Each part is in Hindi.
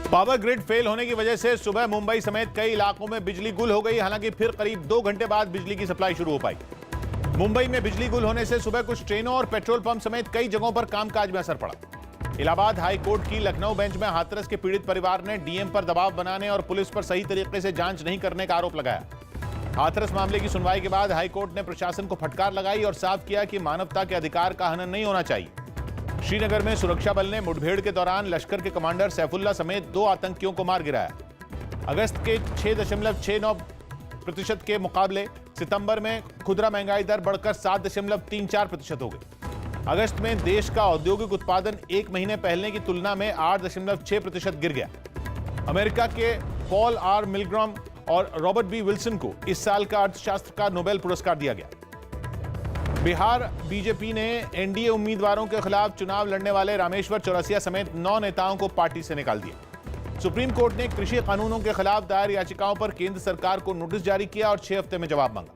पावर ग्रिड फेल होने की वजह से सुबह मुंबई समेत कई इलाकों में बिजली गुल हो गई। हालांकि फिर करीब 2 घंटे बाद बिजली की सप्लाई शुरू हो पाई। मुंबई में बिजली गुल होने से सुबह कुछ ट्रेनों और पेट्रोल पंप समेत कई जगहों पर कामकाज में असर पड़ा। इलाहाबाद हाई कोर्ट की लखनऊ बेंच में हाथरस के पीड़ित परिवार ने डीएम पर दबाव बनाने और पुलिस पर सही तरीके से जांच नहीं करने का आरोप लगाया। हाथरस मामले की सुनवाई के बाद हाईकोर्ट ने प्रशासन को फटकार लगाई और साफ किया कि मानवता के अधिकार का हनन नहीं होना चाहिए। श्रीनगर में सुरक्षा बल ने मुठभेड़ के दौरान लश्कर के कमांडर सैफुल्ला समेत 2 आतंकियों को मार गिराया। अगस्त के 6.69% के मुकाबले सितंबर में खुदरा महंगाई दर बढ़कर 7.34% हो गई। अगस्त में देश का औद्योगिक उत्पादन 1 महीने पहले की तुलना में 8.6% गिर गया। अमेरिका के पॉल आर मिलग्रॉम और रॉबर्ट बी विल्सन को इस साल का अर्थशास्त्र का नोबेल पुरस्कार दिया गया। बिहार बीजेपी ने एनडीए उम्मीदवारों के खिलाफ चुनाव लड़ने वाले रामेश्वर चौरसिया समेत 9 नेताओं को पार्टी से निकाल दिया। सुप्रीम कोर्ट ने कृषि कानूनों के खिलाफ दायर याचिकाओं पर केंद्र सरकार को नोटिस जारी किया और 6 हफ्ते में जवाब मांगा।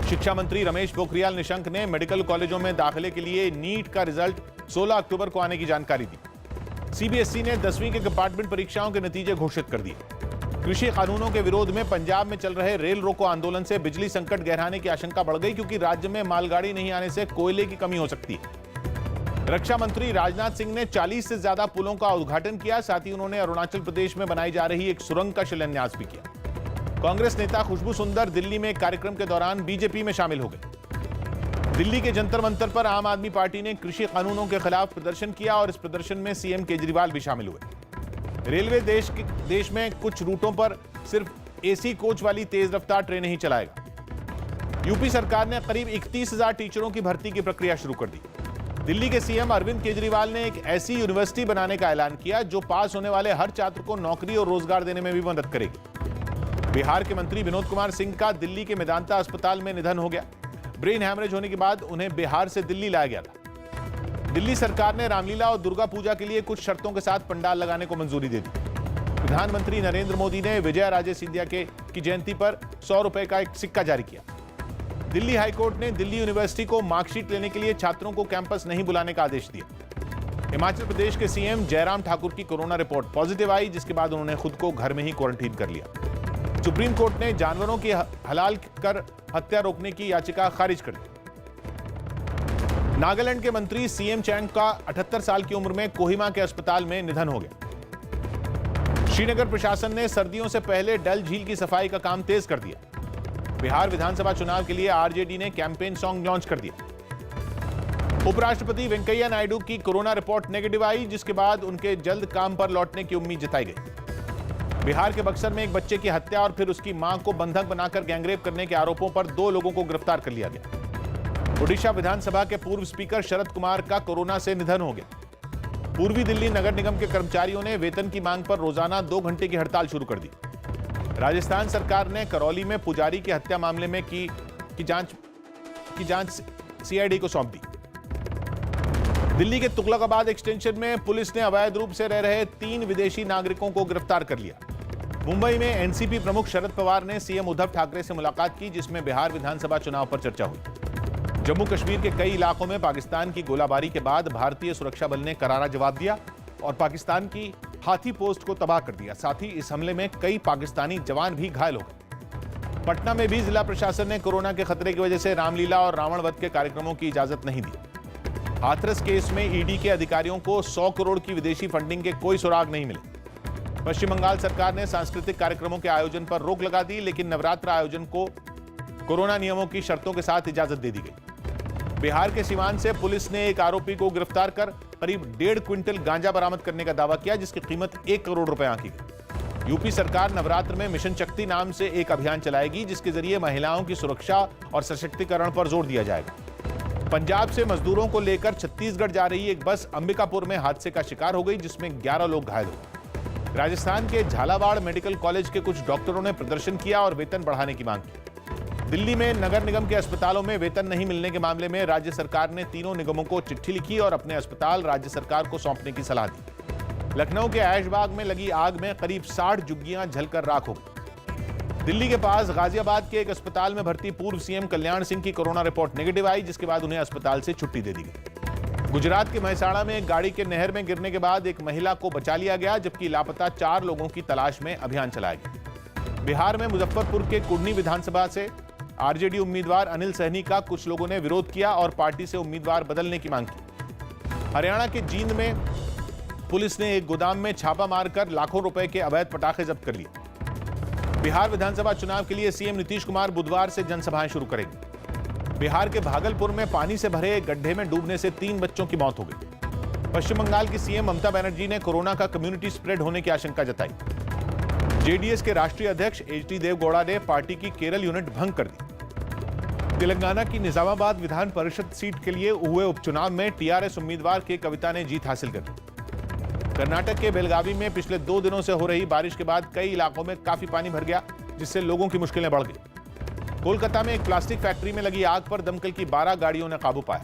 शिक्षा मंत्री रमेश पोखरियाल निशंक ने मेडिकल कॉलेजों में दाखिले के लिए नीट का रिजल्ट 16 अक्टूबर को आने की जानकारी दी। सीबीएसई ने 10वीं के कंपार्टमेंट परीक्षाओं के नतीजे घोषित कर दिए। कृषि कानूनों के विरोध में पंजाब में चल रहे रेल रोको आंदोलन से बिजली संकट गहराने की आशंका बढ़ गई, क्योंकि राज्य में मालगाड़ी नहीं आने से कोयले की कमी हो सकती है। रक्षा मंत्री राजनाथ सिंह ने 40 से ज्यादा पुलों का उद्घाटन किया। साथ ही उन्होंने अरुणाचल प्रदेश में बनाई जा रही एक सुरंग का शिलान्यास भी किया। कांग्रेस नेता खुशबू सुंदर दिल्ली में एक कार्यक्रम के दौरान बीजेपी में शामिल हो गए। दिल्ली के जंतर मंतर पर आम आदमी पार्टी ने कृषि कानूनों के खिलाफ प्रदर्शन किया और इस प्रदर्शन में सीएम केजरीवाल भी शामिल हुए। रेलवे देश में कुछ रूटों पर सिर्फ एसी कोच वाली तेज रफ्तार ट्रेनें ही चलाएगा। यूपी सरकार ने करीब 31,000 टीचरों की भर्ती की प्रक्रिया शुरू कर दी। दिल्ली के सीएम अरविंद केजरीवाल ने एक ऐसी यूनिवर्सिटी बनाने का ऐलान किया जो पास होने वाले हर छात्र को नौकरी और रोजगार देने में भी मदद करेगी। बिहार के मंत्री विनोद कुमार सिंह का दिल्ली के मेदांता अस्पताल में निधन हो गया। ब्रेन हैमरेज होने के बाद उन्हें बिहार से दिल्ली लाया गया था। दिल्ली सरकार ने रामलीला और दुर्गा पूजा के लिए कुछ शर्तों के साथ पंडाल लगाने को मंजूरी दे दी। प्रधानमंत्री नरेंद्र मोदी ने विजया राजे सिंधिया की जयंती पर 100 रुपए का एक सिक्का जारी किया। दिल्ली हाईकोर्ट ने दिल्ली यूनिवर्सिटी को मार्कशीट लेने के लिए छात्रों को कैंपस नहीं बुलाने का आदेश दिया। हिमाचल प्रदेश के सीएम जयराम ठाकुर की कोरोना रिपोर्ट पॉजिटिव आई, जिसके बाद उन्होंने खुद को घर में ही क्वारंटीन कर लिया। सुप्रीम कोर्ट ने जानवरों की हलाल कर हत्या रोकने की याचिका खारिज कर दी। नागालैंड के मंत्री सीएम चैंग का 78 साल की उम्र में कोहिमा के अस्पताल में निधन हो गया। श्रीनगर प्रशासन ने सर्दियों से पहले डल झील की सफाई का काम तेज कर दिया। बिहार विधानसभा चुनाव के लिए आरजेडी ने कैंपेन सॉन्ग लॉन्च कर दिया। उपराष्ट्रपति वेंकैया नायडू की कोरोना रिपोर्ट नेगेटिव आई, जिसके बाद उनके जल्द काम पर लौटने की उम्मीद जताई गई। बिहार के बक्सर में एक बच्चे की हत्या और फिर उसकी मां को बंधक बनाकर गैंगरेप करने के आरोपों पर 2 लोगों को गिरफ्तार कर लिया गया। ओडिशा विधानसभा के पूर्व स्पीकर शरद कुमार का कोरोना से निधन हो गया। पूर्वी दिल्ली नगर निगम के कर्मचारियों ने वेतन की मांग पर रोजाना 2 घंटे की हड़ताल शुरू कर दी। राजस्थान सरकार ने करौली में पुजारी की हत्या मामले में की जांच सीआईडी को सौंप दी। दिल्ली के तुगलकाबाद एक्सटेंशन में पुलिस ने अवैध रूप से रह रहे 3 विदेशी नागरिकों को गिरफ्तार कर लिया। मुंबई में एनसीपी प्रमुख शरद पवार ने सीएम उद्धव ठाकरे से मुलाकात की, जिसमें बिहार विधानसभा चुनाव पर चर्चा हुई। जम्मू कश्मीर के कई इलाकों में पाकिस्तान की गोलाबारी के बाद भारतीय सुरक्षा बल ने करारा जवाब दिया और पाकिस्तान की हाथी पोस्ट को तबाह कर दिया। साथ ही इस हमले में कई पाकिस्तानी जवान भी घायल हो गए। पटना में भी जिला प्रशासन ने कोरोना के खतरे की वजह से रामलीला और रावण वध के कार्यक्रमों की इजाजत नहीं दी। हाथरस केस में ईडी के अधिकारियों को 100 करोड़ की विदेशी फंडिंग के कोई सुराग नहीं मिले। पश्चिम बंगाल सरकार ने सांस्कृतिक कार्यक्रमों के आयोजन पर रोक लगा दी, लेकिन नवरात्र आयोजन को कोरोना नियमों की शर्तों के साथ इजाजत दे दी गई। बिहार के सिवान से पुलिस ने एक आरोपी को गिरफ्तार कर करीब 1.5 क्विंटल गांजा बरामद करने का दावा किया, जिसकी कीमत 1 करोड़ रुपए आंकी गई। यूपी सरकार नवरात्र में मिशन शक्ति नाम से एक अभियान चलाएगी, जिसके जरिए महिलाओं की सुरक्षा और सशक्तिकरण पर जोर दिया जाएगा। पंजाब से मजदूरों को लेकर छत्तीसगढ़ जा रही एक बस अंबिकापुर में हादसे का शिकार हो गई, जिसमें 11 लोग घायल हो गए। राजस्थान के झालावाड़ मेडिकल कॉलेज के कुछ डॉक्टरों ने प्रदर्शन किया और वेतन बढ़ाने की मांग की। दिल्ली में नगर निगम के अस्पतालों में वेतन नहीं मिलने के मामले में राज्य सरकार ने तीनों निगमों को चिट्ठी लिखी और अपने अस्पताल राज्य सरकार को सौंपने की सलाह दी। लखनऊ के ऐशबाग में लगी आग में करीब 60 झुग्गियां जलकर राख हो गई। दिल्ली के पास गाजियाबाद के एक अस्पताल में भर्ती पूर्व सीएम कल्याण सिंह की कोरोना रिपोर्ट नेगेटिव आई, जिसके बाद उन्हें अस्पताल से छुट्टी दे दी गई। गुजरात के महसाणा में एक गाड़ी के नहर में गिरने के बाद एक महिला को बचा लिया गया, जबकि लापता 4 लोगों की तलाश में अभियान चलाया गया। बिहार में मुजफ्फरपुर के कुर्नी विधानसभा से आरजेडी उम्मीदवार अनिल सहनी का कुछ लोगों ने विरोध किया और पार्टी से उम्मीदवार बदलने की मांग की। हरियाणा के जींद में पुलिस ने एक गोदाम में छापा मारकर लाखों रुपए के अवैध पटाखे जब्त कर लिए। बिहार विधानसभा चुनाव के लिए सीएम नीतीश कुमार बुधवार से जनसभाएं शुरू करेंगे। बिहार के भागलपुर में पानी से भरे एक गड्ढे में डूबने से 3 बच्चों की मौत हो गई। पश्चिम बंगाल की सीएम ममता बनर्जी ने कोरोना का कम्युनिटी स्प्रेड होने की आशंका जताई। जेडीएस के राष्ट्रीय अध्यक्ष एचडी देवगौड़ा ने पार्टी की केरल यूनिट भंग कर दी। तेलंगाना की निजामाबाद विधान परिषद सीट के लिए हुए उपचुनाव में टीआरएस उम्मीदवार के कविता ने जीत हासिल कर ली। कर्नाटक के बेलगावी में पिछले 2 दिनों से हो रही बारिश के बाद कई इलाकों में काफी पानी भर गया, जिससे लोगों की मुश्किलें बढ़ गई। कोलकाता में एक प्लास्टिक फैक्ट्री में लगी आग पर दमकल की 12 गाड़ियों ने काबू पाया।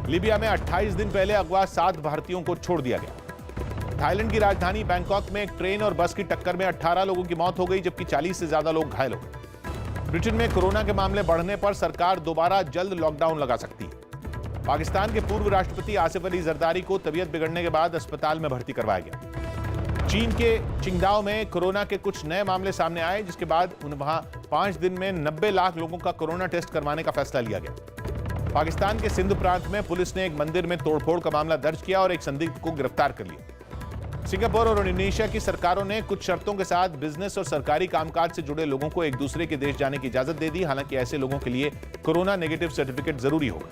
लीबिया में 28 दिन पहले अगवा 7 भारतीयों को छोड़ दिया गया। थाईलैंड की राजधानी बैंकॉक में एक ट्रेन और बस की टक्कर में 18 लोगों की मौत हो गई, जबकि 40 से ज्यादा लोग घायल हो गए। ब्रिटेन में कोरोना के मामले बढ़ने पर सरकार दोबारा जल्द लॉकडाउन लगा सकती है। पाकिस्तान के पूर्व राष्ट्रपति आसिफ अली जरदारी को तबीयत बिगड़ने के बाद अस्पताल में भर्ती करवाया गया। चीन के चिंगडाओ में कोरोना के कुछ नए मामले सामने आए, जिसके बाद वहां 5 दिन में 90 लाख लोगों का कोरोना टेस्ट करवाने का फैसला लिया गया। पाकिस्तान के सिंध प्रांत में पुलिस ने एक मंदिर में तोड़फोड़ का मामला दर्ज किया और एक संदिग्ध को गिरफ्तार कर लिया। सिंगापुर और इंडोनेशिया की सरकारों ने कुछ शर्तों के साथ बिजनेस और सरकारी कामकाज से जुड़े लोगों को एक दूसरे के देश जाने की इजाजत दे दी। हालांकि ऐसे लोगों के लिए कोरोना नेगेटिव सर्टिफिकेट जरूरी होगा।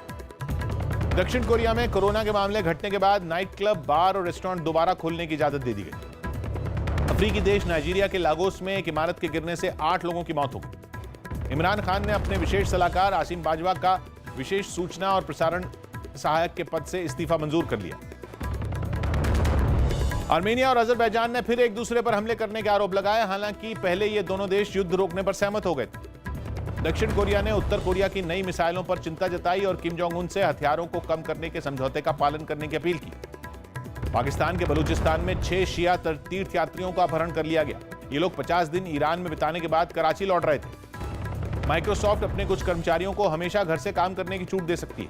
दक्षिण कोरिया में कोरोना के मामले घटने के बाद नाइट क्लब, बार और रेस्टोरेंट दोबारा खोलने की इजाजत दे दी गई। अफ्रीकी देश नाइजीरिया के लागोस में एक इमारत के गिरने से 8 लोगों की मौत हो गई। इमरान खान ने अपने विशेष सलाहकार आसिम बाजवा का विशेष सूचना और प्रसारण सहायक के पद से इस्तीफा मंजूर कर लिया। आर्मेनिया और अजरबैजान ने फिर एक दूसरे पर हमले करने के आरोप लगाए। हालांकि पहले ये दोनों देश युद्ध रोकने पर सहमत हो गए थे। दक्षिण कोरिया ने उत्तर कोरिया की नई मिसाइलों पर चिंता जताई और किम जोंग उन से हथियारों को कम करने के समझौते का पालन करने की अपील की। पाकिस्तान के बलूचिस्तान में 6 शिया तीर्थयात्रियों का अपहरण कर लिया गया। ये लोग 50 दिन ईरान में बिताने के बाद कराची लौट रहे थे। माइक्रोसॉफ्ट अपने कुछ कर्मचारियों को हमेशा घर से काम करने की छूट दे सकती है।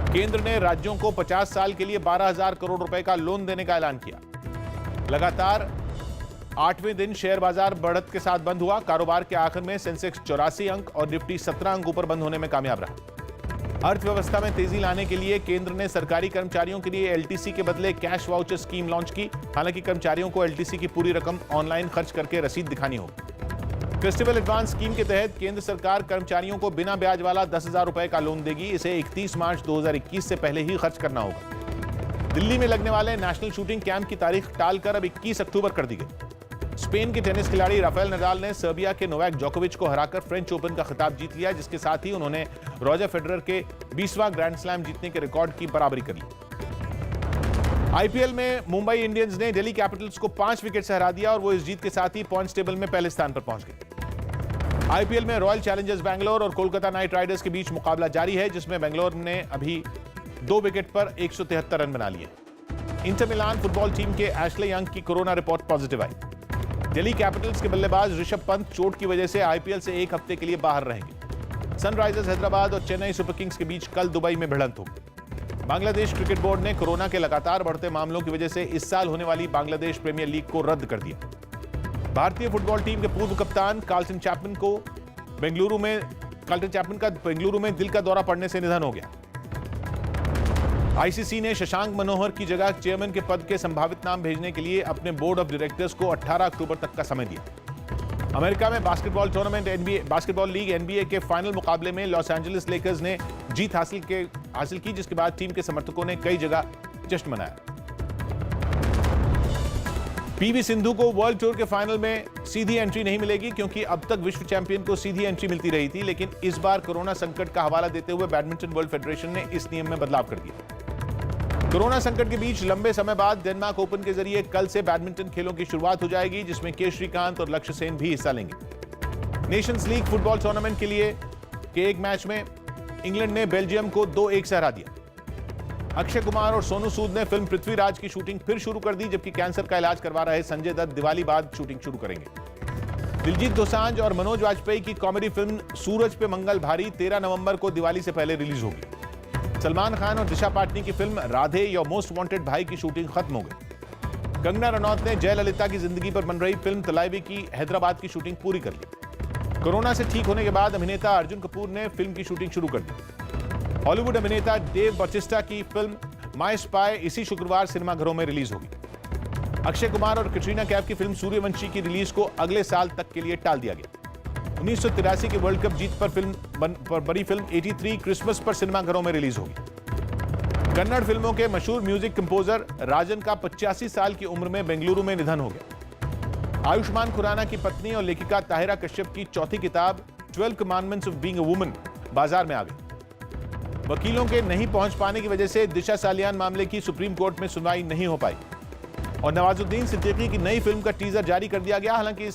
केंद्र ने राज्यों को 50 साल के लिए 12,000 करोड़ रुपए का लोन देने का ऐलान किया। लगातार 8वें दिन शेयर बाजार बढ़त के साथ बंद हुआ। कारोबार के आखिर में सेंसेक्स 84 अंक और निफ्टी 17 अंक ऊपर बंद होने में कामयाब रहा। अर्थव्यवस्था में तेजी लाने के लिए केंद्र ने सरकारी कर्मचारियों के लिए एलटीसी के बदले कैश वाउचर स्कीम लॉन्च की। हालांकि कर्मचारियों को एलटीसी की पूरी रकम ऑनलाइन खर्च करके रसीद दिखानी होगी। फेस्टिवल एडवांस स्कीम के तहत केंद्र सरकार कर्मचारियों को बिना ब्याज वाला 10,000 रुपए का लोन देगी। इसे 31 मार्च 2021 से पहले ही खर्च करना होगा। दिल्ली में लगने वाले नेशनल शूटिंग कैंप की तारीख टालकर अब 21 अक्टूबर कर दी गई। स्पेन के टेनिस खिलाड़ी राफेल नडाल ने सर्बिया के नोवाक जोकोविच को हराकर फ्रेंच ओपन का खिताब जीत लिया, जिसके साथ ही उन्होंने रॉजर फेडरर के 20वां ग्रैंड स्लैम जीतने के रिकॉर्ड की बराबरी कर ली। आईपीएल में मुंबई इंडियंस ने दिल्ली कैपिटल्स को 5 विकेट से हरा दिया और वो इस जीत के साथ ही पॉइंट्स टेबल में पहले स्थान पर पहुंच गए। आईपीएल में रॉयल चैलेंजर्स बैंगलोर और कोलकाता नाइट राइडर्स के बीच मुकाबला जारी है, जिसमें बैंगलोर ने अभी 2 विकेट पर 173 रन बना लिए। इंटर मिलान फुटबॉल टीम के एशले यंग की कोरोना रिपोर्ट पॉजिटिव आई। दिल्ली कैपिटल्स के बल्लेबाज ऋषभ पंत चोट की वजह से आईपीएल से 1 हफ्ते के लिए बाहर रहेंगे। सनराइजर्स हैदराबाद और चेन्नई सुपर किंग्स के बीच कल दुबई में भिड़ंत होगी। बांग्लादेश क्रिकेट बोर्ड ने कोरोना के लगातार बढ़ते मामलों की वजह से इस साल होने वाली बांग्लादेश प्रीमियर लीग को रद्द कर दिया। भारतीय फुटबॉल टीम के पूर्व कप्तान कार्लटन चैपमैन का बेंगलुरु में दिल का दौरा पड़ने से निधन हो गया। आईसीसी ने शशांक मनोहर की जगह चेयरमैन के पद के संभावित नाम भेजने के लिए अपने बोर्ड ऑफ डायरेक्टर्स को 18 अक्टूबर तक का समय दिया। अमेरिका में बास्केटबॉल लीग एनबीए के फाइनल मुकाबले में लॉस एंजलिस लेकर्स ने जीत हासिल की, जिसके बाद टीम के समर्थकों ने कई जगह जश्न मनाया। पीवी सिंधु को वर्ल्ड टूर के फाइनल में सीधी एंट्री नहीं मिलेगी, क्योंकि अब तक विश्व चैंपियन को सीधी एंट्री मिलती रही थी, लेकिन इस बार कोरोना संकट का हवाला देते हुए बैडमिंटन वर्ल्ड फेडरेशन ने इस नियम में बदलाव कर दिया। कोरोना संकट के बीच लंबे समय बाद डेनमार्क ओपन के जरिए कल से बैडमिंटन खेलों की शुरुआत हो जाएगी, जिसमें के श्रीकांत और लक्ष्य सेन भी हिस्सा लेंगे। नेशंस लीग फुटबॉल टूर्नामेंट के लिए के एक मैच में इंग्लैंड ने बेल्जियम को 2-1 से हरा दिया। अक्षय कुमार और सोनू सूद ने फिल्म पृथ्वीराज की शूटिंग फिर शुरू कर दी, जबकि कैंसर का इलाज करवा रहे संजय दत्त दिवाली बाद शूटिंग शुरू करेंगे। दिलजीत दोसांझ और मनोज वाजपेयी की कॉमेडी फिल्म सूरज पे मंगल भारी 13 नवंबर को दिवाली से पहले रिलीज होगी। सलमान खान और दिशा पाटनी की film Radhe your most wanted भाई की शूटिंग खत्म हो गई। कंगना रनौत ने जयललिता की जिंदगी पर बन रही फिल्म तलाइवी की हैदराबाद की शूटिंग पूरी कर ली। कोरोना से ठीक होने के बाद अभिनेता अर्जुन कपूर ने फिल्म की शूटिंग शुरू कर दी। हॉलीवुड अभिनेता डेव बाटिस्टा की फिल्म माय स्पाई इसी शुक्रवार सिनेमाघरों में रिलीज होगी। अक्षय कुमार और कैटरीना कैफ की फिल्म सूर्यवंशी की रिलीज को अगले साल तक के लिए टाल दिया गया। 1983 के वर्ल्ड कप जीत पर बड़ी फिल्म 83 क्रिसमस पर सिनेमाघरों में रिलीज होगी। कन्नड़ फिल्मों के मशहूर म्यूजिक कंपोजर राजन का 85 साल की उम्र में बेंगलुरु में निधन हो गया। आयुष्मान खुराना की पत्नी और लेखिका ताहिरा कश्यप की चौथी किताब 12 commandments of being a woman बाजार में आ गई। वकीलों के नहीं पहुंच पाने की वजह से दिशा सालियान मामले की सुप्रीम कोर्ट में सुनवाई नहीं हो पाई और नवाजुद्दीन सिद्दीकी की नई फिल्म का टीजर जारी कर दिया गया। हालांकि इस